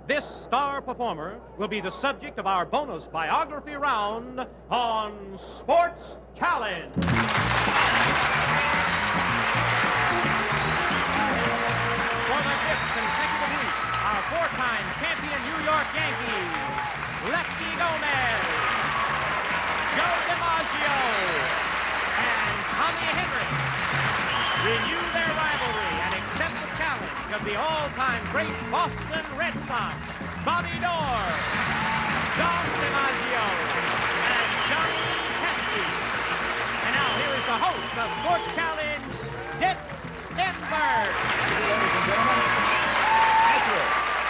This star performer will be the subject of our bonus biography round on Sports Challenge. For the 5th consecutive week, our 4-time champion New York Yankees, Lefty Gomez, Joe Dimaggio, and Tommy Henry renew their rivalry and accept the challenge of the all-time great Boston Red Sox, Bobby Doerr, John Dimaggio, and Johnny Pesky. And now here is the host of Sports Challenge, Dick Enberg. Ladies and gentlemen, thank you.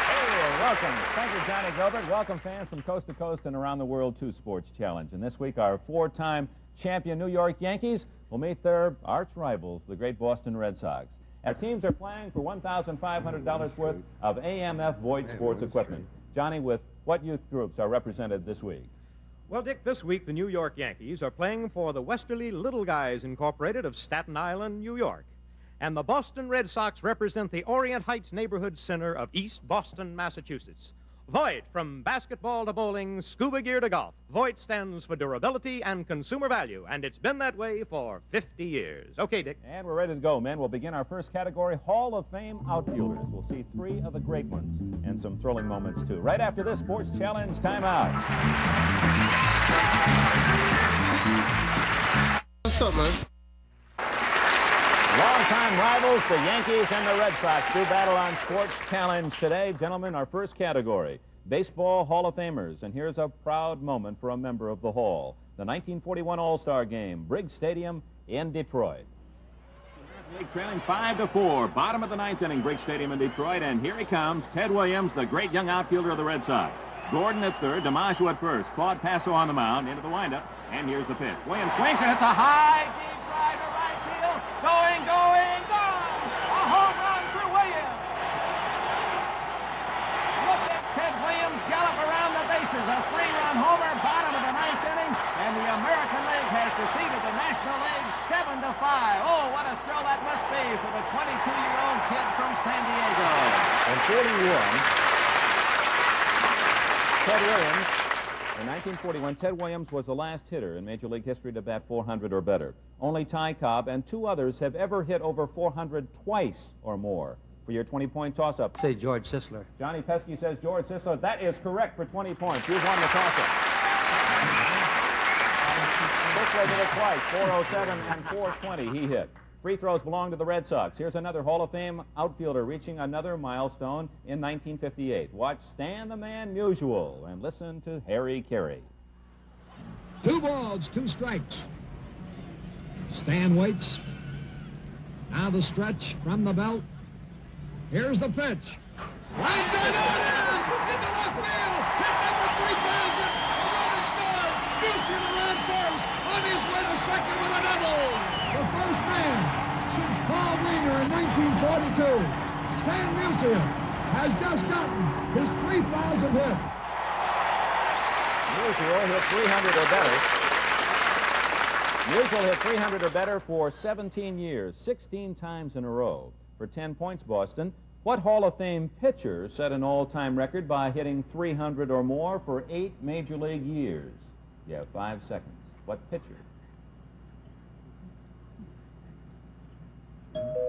Hey, welcome. Thank you, Johnny Gilbert. Welcome, fans from coast to coast and around the world to Sports Challenge. And this week, our 4-time champion New York Yankees will meet their arch rivals, the great Boston Red Sox. Our teams are playing for $1,500 worth of AMF Void sports equipment. Johnny, with what youth groups are represented this week? Well, Dick, this week the New York Yankees are playing for the Westerly Little Guys Incorporated of Staten Island, New York. And the Boston Red Sox represent the Orient Heights Neighborhood Center of East Boston, Massachusetts. Voigt, from basketball to bowling, scuba gear to golf. Voigt stands for durability and consumer value, and it's been that way for 50 years. Okay, Dick. And we're ready to go, men. We'll begin our first category, Hall of Fame outfielders. We'll see 3 of the great ones and some thrilling moments, too. Right after this Sports Challenge timeout. What's up, man? Longtime rivals, the Yankees and the Red Sox, do battle on Sports Challenge today. Gentlemen, our first category, Baseball Hall of Famers. And here's a proud moment for a member of the Hall. The 1941 All-Star Game, Briggs Stadium in Detroit. League trailing 5-4, bottom of the 9th inning, Briggs Stadium in Detroit. And here he comes, Ted Williams, the great young outfielder of the Red Sox. Gordon at third, Dimaggio at first, Claude Passo on the mound, into the windup. And here's the pitch. Williams swings, and it's a high, deep drive to right field. Going, gone! A home run for Williams! Look at Ted Williams gallop around the bases. A 3-run homer, bottom of the 9th inning, and the American League has defeated the National League 7-5. Oh, what a thrill that must be for the 22-year-old kid from San Diego. In 41, Ted Williams, in 1941, Ted Williams was the last hitter in Major League history to bat 400 or better. Only Ty Cobb and 2 others have ever hit over 400 twice or more. For your 20-point toss-up, say George Sisler. Johnny Pesky says George Sisler. That is correct for 20 points. You've won the toss-up. Sisler did it twice, 407 and 420 he hit. Free throws belong to the Red Sox. Here's another Hall of Fame outfielder reaching another milestone in 1958. Watch Stan the Man Musial and listen to Harry Carey. 2 balls, 2 strikes. Stan waits. Now the stretch from the belt. Here's the pitch. Line drive, it is! Into left field! Hit number 3,000! The run is good! Musial around first! On his way to second with a double! The first man since Paul Wiener in 1942. Stan Musial has just gotten his 3,000th hit. Musial hit 300 or better. Musial hit 300 or better for 17 years, 16 times in a row. For 10 points, Boston, what Hall of Fame pitcher set an all-time record by hitting 300 or more for 8 Major League years? You have 5 seconds. What pitcher?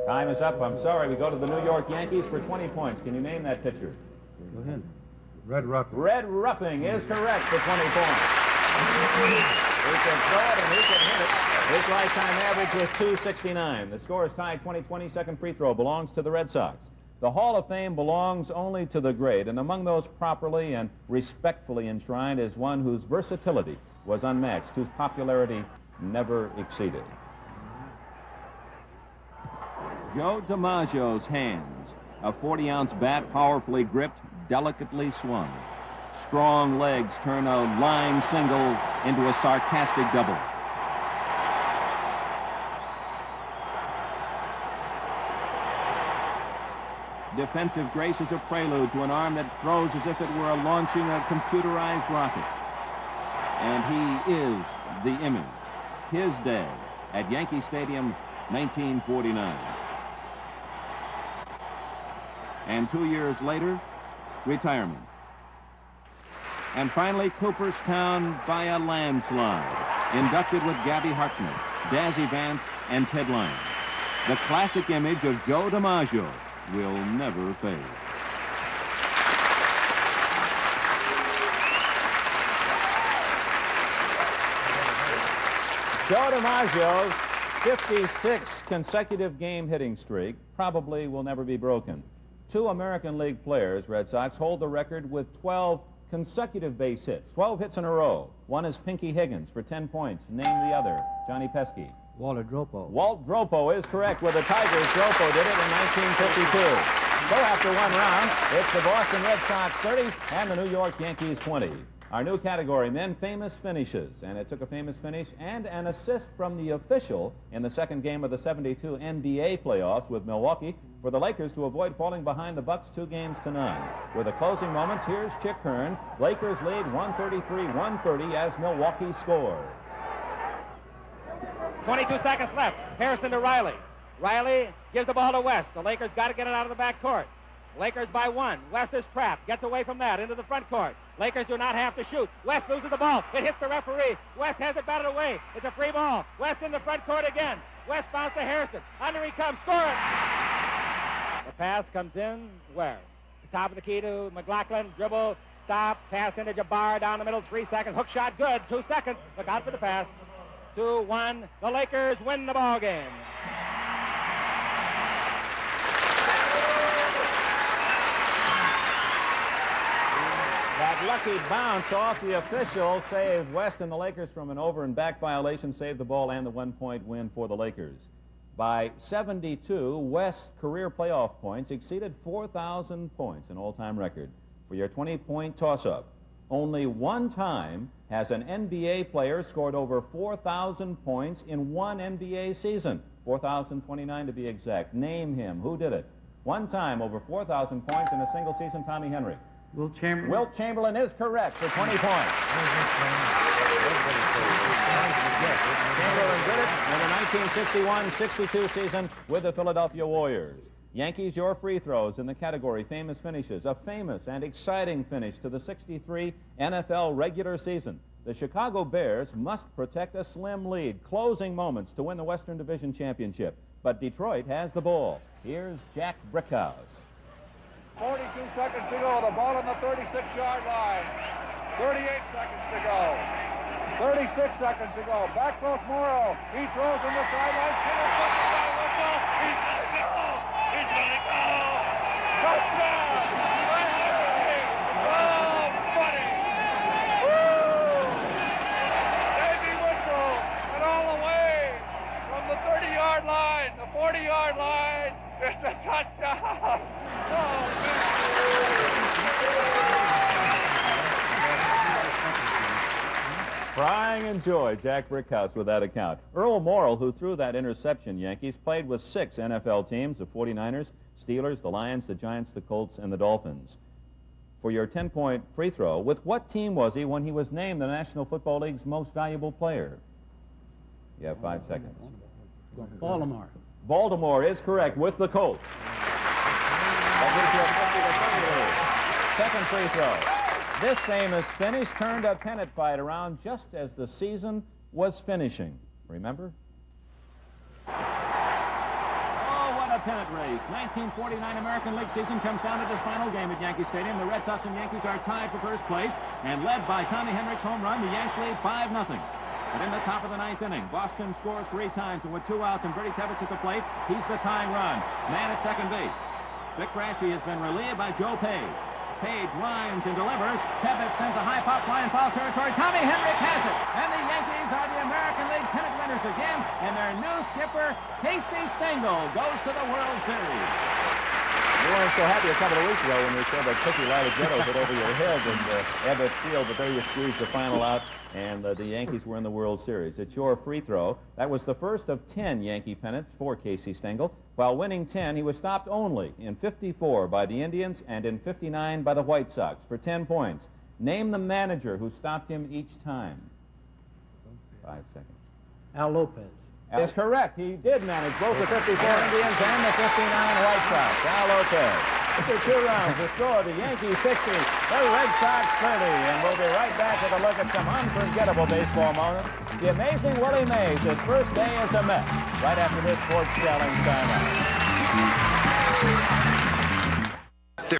Time is up. I'm sorry. We go to the New York Yankees for 20 points. Can you name that pitcher? Go ahead. Red Ruffing. Red Ruffing is correct for 20 points. He can throw it and he can hit it. His lifetime average was .269. The score is tied 20-20. Second free throw belongs to the Red Sox. The Hall of Fame belongs only to the great, and among those properly and respectfully enshrined is one whose versatility was unmatched, whose popularity never exceeded. Joe Dimaggio's hands, a 40-ounce bat powerfully gripped, delicately swung. Strong legs turn a line single into a sarcastic double. Defensive grace is a prelude to an arm that throws as if it were launching a computerized rocket. And he is the image. His day at Yankee Stadium, 1949. And 2 years later, retirement. And finally, Cooperstown by a landslide, inducted with Gabby Hartnett, Dazzy Vance, and Ted Lyons. The classic image of Joe Dimaggio will never fade. Joe Dimaggio's 56 consecutive game hitting streak probably will never be broken. Two American League players, Red Sox, hold the record with 12 consecutive base hits, 12 hits in a row. One is Pinky Higgins for 10 points. Name the other. Johnny Pesky. Walter Dropo. Walt Dropo is correct. With the Tigers, Dropo did it in 1952. So after one round, it's the Boston Red Sox 30 and the New York Yankees 20. Our new category, men famous finishes. And it took a famous finish and an assist from the official in the second game of the 72 NBA playoffs with Milwaukee for the Lakers to avoid falling behind the Bucks 2-0. With the closing moments, here's Chick Hearn. Lakers lead 133-130 as Milwaukee scores. 22 seconds left. Harrison to Riley. Riley gives the ball to West. The Lakers got to get it out of the back court. Lakers by one. West is trapped. Gets away from that into the front court. Lakers do not have to shoot. West loses the ball. It hits the referee. West has it batted away. It's a free ball. West in the front court again. West bounce to Harrison. Under he comes. Score it. The pass comes in where? The top of the key to McLaughlin. Dribble. Stop. Pass into Jabbar down the middle. 3 seconds. Hook shot good. 2 seconds. Look out for the pass. 2-1. The Lakers win the ball game. That lucky bounce off the official saved West and the Lakers from an over and back violation, saved the ball and the 1-point win for the Lakers. By 72, West's career playoff points exceeded 4,000 points, an all-time record. For your 20-point toss-up, only one time has an NBA player scored over 4,000 points in one NBA season. 4,029 to be exact. Name him. Who did it? One time over 4,000 points in a single season, Tommy Henry. Wilt Chamberlain. Wilt Chamberlain is correct for 20 points. Chamberlain did it in the 1961-62 season with the Philadelphia Warriors. Yankees, your free throws in the category famous finishes. A famous and exciting finish to the 63 NFL regular season. The Chicago Bears must protect a slim lead. Closing moments to win the Western Division Championship. But Detroit has the ball. Here's Jack Brickhouse. 42 seconds to go. The ball on the 36-yard line. 38 seconds to go. 36 seconds to go. Back goes Morrow. He throws on the sideline. He's going to go. He's going to go. Touchdown. Oh, buddy. Woo! Davey Whitlow. And all the way from the 30-yard line, the 40-yard line. It's a touchdown. Crying in joy, Jack Brickhouse with that account. Earl Morrall, who threw that interception, Yankees, played with 6 NFL teams, the 49ers, Steelers, the Lions, the Giants, the Colts, and the Dolphins. For your 10-point free throw, with what team was he when he was named the National Football League's most valuable player? You have 5 seconds. Baltimore. Baltimore is correct, with the Colts. That gives you a 50 to 30 lead. Second free throw. This famous finish turned a pennant fight around just as the season was finishing. Remember? Oh, what a pennant race. 1949 American League season comes down to this final game at Yankee Stadium. The Red Sox and Yankees are tied for first place, and led by Tommy Henrich's home run, the Yanks lead 5-0. But in the top of the 9th inning, Boston scores 3 times, and with 2 outs and Bertie Tebbets at the plate, he's the tying run. Man at second base. Vic Raschi has been relieved by Joe Page. Page winds and delivers. Tebbets sends a high pop fly in foul territory. Tommy Henrich has it. And the Yankees are the American League pennant winners again. And their new skipper, Casey Stengel, goes to the World Series. You weren't so happy a couple of weeks ago when we saw that Cookie Latigetto hit over your head in Ebbets Field, but there you squeezed the final out, and the Yankees were in the World Series. It's your free throw. That was the first of 10 Yankee pennants for Casey Stengel. While winning 10, he was stopped only in 54 by the Indians and in 59 by the White Sox for 10 points. Name the manager who stopped him each time. 5 seconds. Al Lopez. That is correct. He did manage both the 54 Indians and the 59 White Sox. Al Lopez. After 2 rounds, the score, the Yankees 60, the Red Sox 30. And we'll be right back with a look at some unforgettable baseball moments. The amazing Willie Mays, his first day as a Met, right after this Sports Challenge timeout.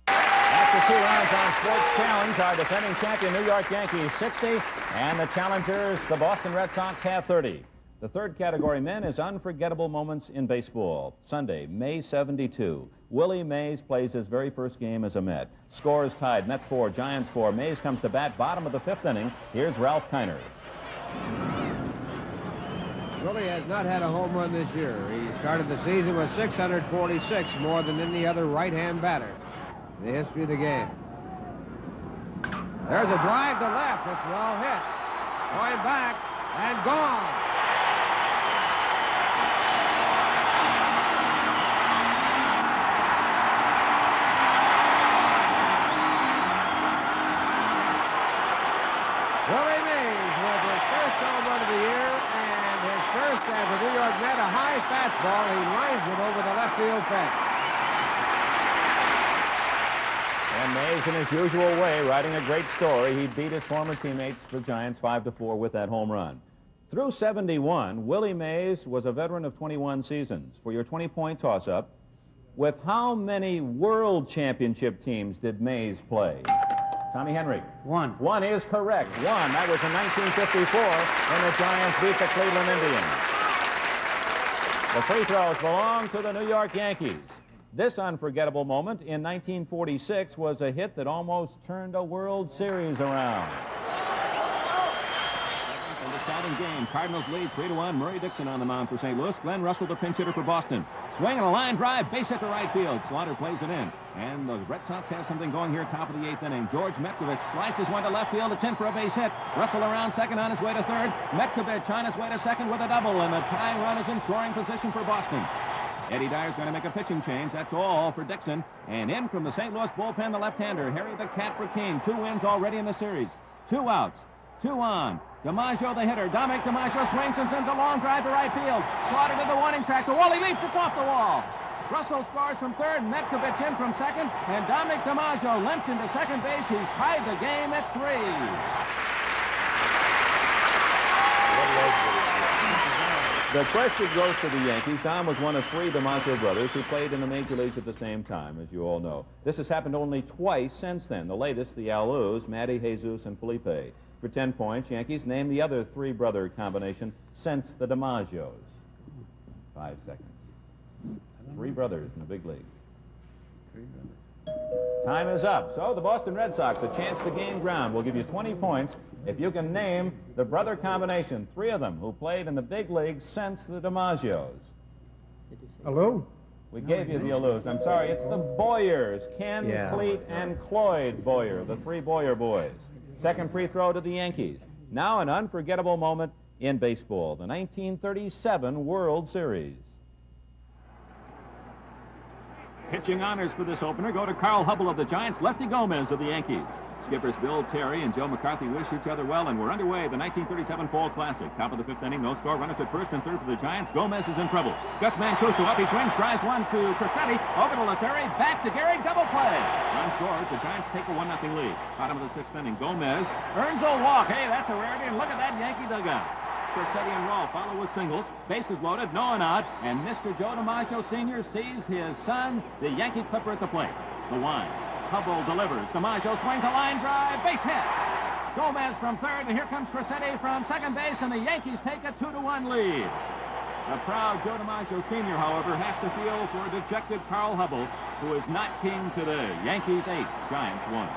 After 2 rounds on Sports Challenge, our defending champion New York Yankees 60, and the challengers, the Boston Red Sox, have 30. The third category, men, is unforgettable moments in baseball. Sunday, May 72. Willie Mays plays his very first game as a Met. Score is tied, Mets 4, Giants 4. Mays comes to bat, bottom of the 5th inning. Here's Ralph Kiner. Willie has not had a home run this year. He started the season with 646, more than any other right-hand batter in the history of the game. There's a drive to left. It's well hit. Going back and gone. Willie Mays with his first home run of the year and his first as a New York Met, a high fastball. He lines it over the left field fence. And Mays, in his usual way, writing a great story. He beat his former teammates, the Giants, 5-4 with that home run. Through 71, Willie Mays was a veteran of 21 seasons. For your 20-point toss-up, with how many World Championship teams did Mays play? Tommy Henry. 1. 1 is correct. 1. That was in 1954 when the Giants beat the Cleveland Indians. The free throws belong to the New York Yankees. This unforgettable moment in 1946 was a hit that almost turned a World Series around. In the deciding game, Cardinals lead 3-1. Murray Dixon on the mound for St. Louis. Glenn Russell, the pinch hitter for Boston. Swinging a line drive, base hit to right field. Slaughter plays it in. And the Red Sox have something going here, top of the 8th inning. George Metcovich slices one to left field. It's in for a base hit. Russell around second on his way to third. Metcovich on his way to second with a double. And the tying run is in scoring position for Boston. Eddie Dyer's going to make a pitching change. That's all for Dixon. And in from the St. Louis bullpen, the left-hander, Harry the Cat Burkeen. 2 wins already in the series. 2 outs. 2 on. Dimaggio, the hitter. Dominic Dimaggio swings and sends a long drive to right field. Slaughter to the warning track. The wall, he leaps. It's off the wall. Russell scores from third. Metcovich in from second. And Dominic Dimaggio limps into second base. He's tied the game at 3. The question goes to the Yankees. Dom was one of 3 Dimaggio brothers who played in the major leagues at the same time, as you all know. This has happened only twice since then. The latest, the Alous, Matty, Jesus, and Felipe. For 10 points, Yankees name the other 3-brother combination since the Dimaggios. 5 seconds. 3 brothers in the big leagues. 3 brothers. Time is up. So the Boston Red Sox, a chance to gain ground. We'll give you 20 points if you can name the brother combination, 3 of them, who played in the big leagues since the Dimaggios. Hello? We gave you the Alous. I'm sorry, it's the Boyers. Ken, Cleet, and Cloyd Boyer, the 3 Boyer boys. Second free throw to the Yankees. Now an unforgettable moment in baseball, the 1937 World Series. Pitching honors for this opener go to Carl Hubble of the Giants, Lefty Gomez of the Yankees. Skippers Bill Terry and Joe McCarthy wish each other well, and we're underway. The 1937 Fall Classic. Top of the 5th inning, no score. Runners at first and third for the Giants. Gomez is in trouble. Gus Mancuso up, he swings, drives one to Cressetti, over to Lazzeri, back to Gehrig, double play. Run scores. The Giants take a 1-0 lead. Bottom of the 6th inning, Gomez earns a walk. Hey, that's a rarity, and look at that Yankee dugout. Cressetti and Rolfe follow with singles. Bases loaded, no one out, and Mr. Joe Dimaggio Sr. sees his son, the Yankee Clipper, at the plate. The wind. Hubble delivers. Dimaggio swings a line drive. Base hit. Gomez from third, and here comes Cressetti from second base, and the Yankees take a 2-1 lead. The proud Joe Dimaggio Sr., however, has to feel for a dejected Carl Hubble, who is not king today. Yankees 8, Giants 1.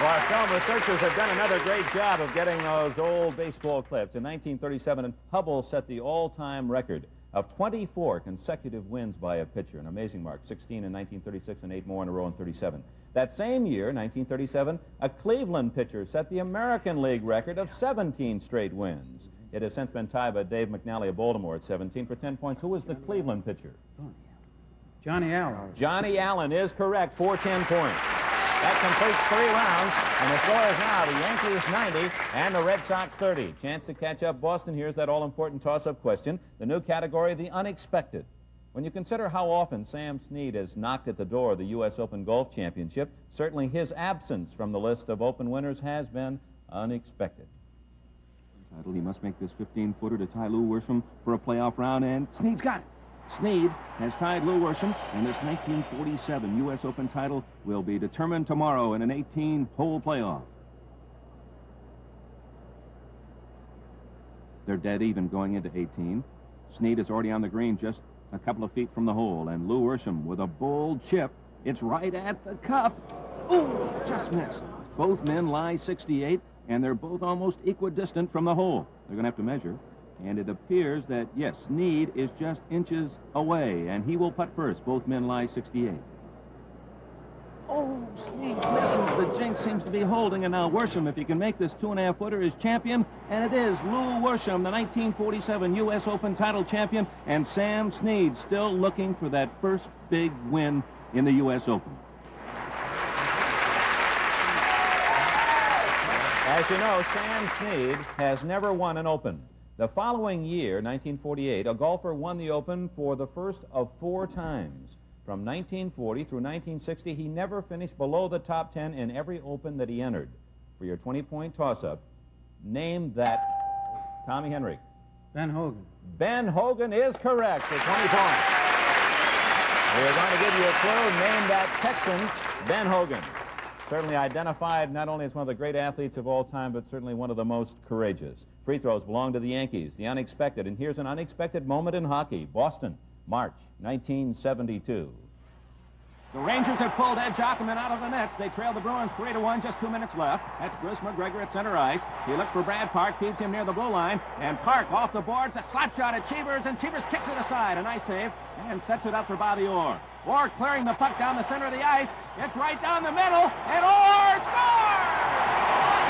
Well, our film researchers have done another great job of getting those old baseball clips. In 1937, Hubble set the all-time record of 24 consecutive wins by a pitcher, an amazing mark, 16 in 1936 and 8 more in a row in 37. That same year, 1937, a Cleveland pitcher set the American League record of 17 straight wins. It has since been tied by Dave McNally of Baltimore at 17 for 10 points. Who was the Cleveland pitcher? Johnny Allen. Johnny Allen is correct for 10 points. That completes 3 rounds, and the score is now the Yankees 90 and the Red Sox 30. Chance to catch up Boston. Here's that all-important toss-up question. The new category, the unexpected. When you consider how often Sam Snead has knocked at the door of the U.S. Open Golf Championship, certainly his absence from the list of Open winners has been unexpected. He must make this 15-footer to tie Lou Worsham for a playoff round, and Snead's got it. Snead has tied Lou Worsham, and this 1947 U.S. Open title will be determined tomorrow in an 18-hole playoff. They're dead even going into 18. Snead is already on the green just a couple of feet from the hole, and Lou Worsham with a bold chip. It's right at the cup. Ooh, just missed. Both men lie 68, and they're both almost equidistant from the hole. They're going to have to measure, and it appears that, yes, Snead is just inches away, and he will putt first. Both men lie 68. Oh, Snead misses. The jinx seems to be holding, and now Worsham, if he can make this 2.5-footer, is champion, and it is Lou Worsham, the 1947 U.S. Open title champion, and Sam Snead still looking for that first big win in the U.S. Open. As you know, Sam Snead has never won an Open. The following year, 1948, a golfer won the Open for the first of 4 times. From 1940 through 1960, he never finished below the top 10 in every Open that he entered. For your 20-point toss-up, name that. Tommy Henry. Ben Hogan. Ben Hogan is correct for 20 points. We're going to give you a clue. Name that Texan, Ben Hogan. Certainly identified not only as one of the great athletes of all time, but certainly one of the most courageous. Free throws belong to the Yankees, the unexpected. And here's an unexpected moment in hockey. Boston, March 1972. The Rangers have pulled Ed Jockman out of the nets. They trail the Bruins 3-1, just 2 minutes left. That's Bruce McGregor at center ice. He looks for Brad Park, feeds him near the blue line, and Park off the boards, a slap shot at Cheevers, and Cheevers kicks it aside. A nice save, and sets it up for Bobby Orr. Orr clearing the puck down the center of the ice. It's right down the middle, and Orr scores!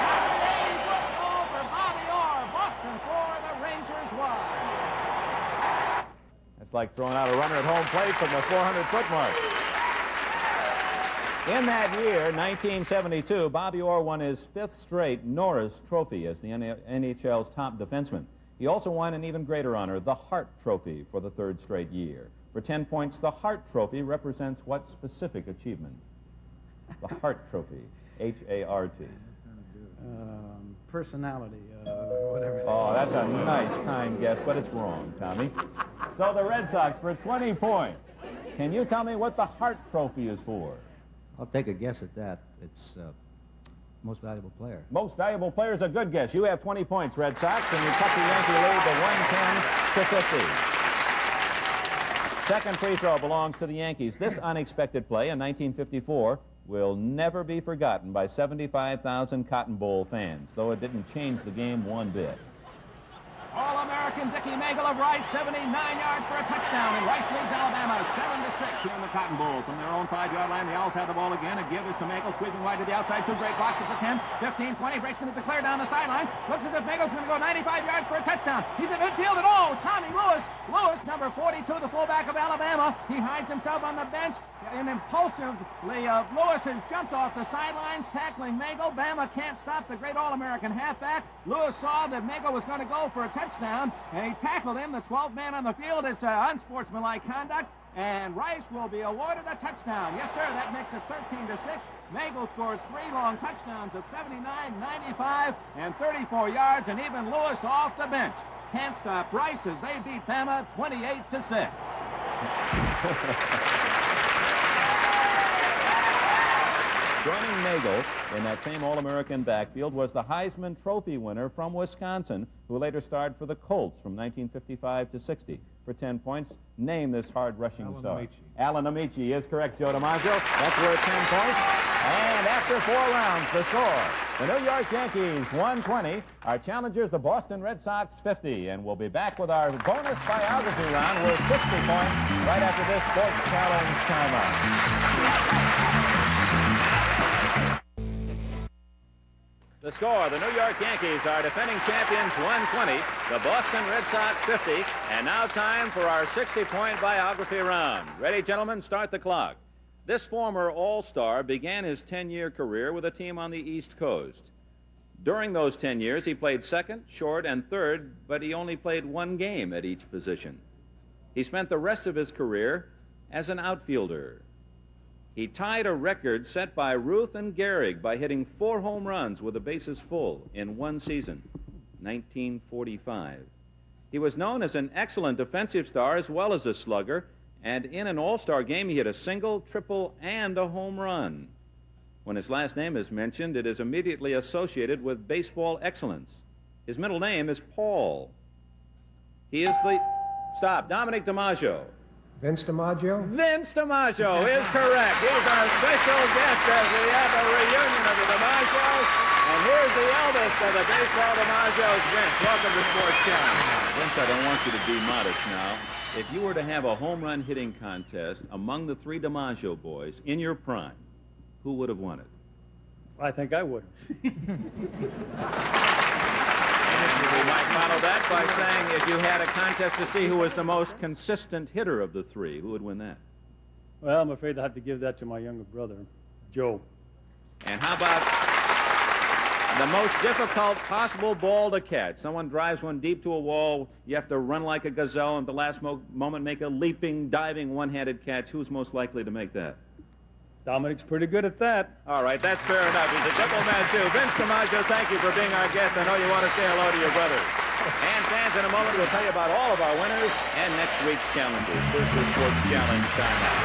180-foot goal for Bobby Orr. Boston 4, the Rangers 1. That's like throwing out a runner at home plate from the 400-foot mark. In that year, 1972, Bobby Orr won his 5th straight Norris Trophy as the NHL's top defenseman. He also won an even greater honor, the Hart Trophy, for the 3rd straight year. For 10 points, the Hart Trophy represents what specific achievement? The Hart Trophy, H-A-R-T. Personality, whatever. Oh, that's a nice, kind guess, but it's wrong, Tommy. So the Red Sox for 20 points. Can you tell me what the Hart Trophy is for? I'll take a guess at that. It's most valuable player. Most valuable player is a good guess. You have 20 points, Red Sox, and you cut the Yankee lead to 110 to 50. Second free throw belongs to the Yankees. This unexpected play in 1954 will never be forgotten by 75,000 Cotton Bowl fans, though it didn't change the game one bit. All-American Dickie Magel of Rice, 79 yards for a touchdown, and Rice leads Alabama 7-6 here in the Cotton Bowl. From their own 5-yard line, the Owls have the ball again. A give is to Magel, sweeping wide to the outside. 2 great blocks at the 10, 15, 20, breaks into the clear down the sidelines. Looks as if Magel's going to go 95 yards for a touchdown. He's in midfield at all. Tommy Lewis. Lewis, number 42, the fullback of Alabama. He hides himself on the bench. And impulsively, Lewis has jumped off the sidelines, tackling Magel. Bama can't stop the great All-American halfback. Lewis saw that Magel was going to go for a touchdown, and he tackled him. The 12th man on the field. It's unsportsmanlike conduct, and Rice will be awarded a touchdown. Yes, sir, that makes it 13-6. Magel scores 3 long touchdowns of 79, 95, and 34 yards, and even Lewis off the bench can't stop Rice as they beat Bama 28-6. Joining Magel in that same All-American backfield was the Heisman Trophy winner from Wisconsin, who later starred for the Colts from 1955 to 60. For 10 points, name this hard-rushing star. Amici. Alan Amici is correct, Joe Dimaggio. That's worth 10 points. And after 4 rounds, the score. The New York Yankees 120. Our challengers, the Boston Red Sox 50. And we'll be back with our bonus biography round worth 60 points right after this Sports Challenge timeout. The score, the New York Yankees are defending champions 120, the Boston Red Sox 50, and now time for our 60-point biography round. Ready, gentlemen? Start the clock. This former All-Star began his 10-year career with a team on the East Coast. During those 10 years, he played second, short, and third, but he only played 1 game at each position. He spent the rest of his career as an outfielder. He tied a record set by Ruth and Gehrig by hitting 4 home runs with the bases full in one season, 1945. He was known as an excellent defensive star as well as a slugger, and in an all-star game he hit a single, triple, and a home run. When his last name is mentioned, it is immediately associated with baseball excellence. His middle name is Paul. He is the... Stop. Dominic Dimaggio. Vince Dimaggio? Vince Dimaggio is correct. He's our special guest as we have a reunion of the Dimaggios. And here's the eldest of the baseball Dimaggios, Vince. Welcome to Sports Challenge. Vince, I don't want you to be modest now. If you were to have a home run hitting contest among the 3 Dimaggio boys in your prime, who would have won it? I think I would. We might follow that by saying if you had a contest to see who was the most consistent hitter of the 3, who would win that? Well, I'm afraid I have to give that to my younger brother, Joe. And how about the most difficult possible ball to catch? Someone drives one deep to a wall, you have to run like a gazelle and at the last moment make a leaping, diving, one-handed catch. Who's most likely to make that? Dominic's pretty good at that. All right, that's fair enough. He's a double man, too. Vince Dimaggio, thank you for being our guest. I know you want to say hello to your brother. And fans, in a moment, we'll tell you about all of our winners and next week's challenges. First, the Sports Challenge timeout.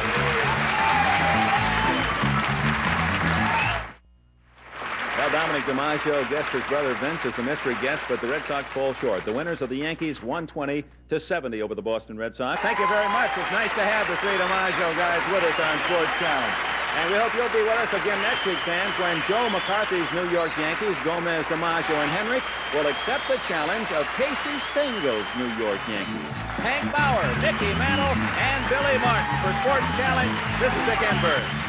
Well, Dominic Dimaggio guessed his brother Vince as the mystery guest, but the Red Sox fall short. The winners of the Yankees, 120-70 over the Boston Red Sox. Thank you very much. It's nice to have the 3 Dimaggio guys with us on Sports Challenge. And we hope you'll be with us again next week, fans, when Joe McCarthy's New York Yankees, Gomez, Dimaggio, and Henrik will accept the challenge of Casey Stengel's New York Yankees. Hank Bauer, Mickey Mantle, and Billy Martin. For Sports Challenge, this is Dick Enberg.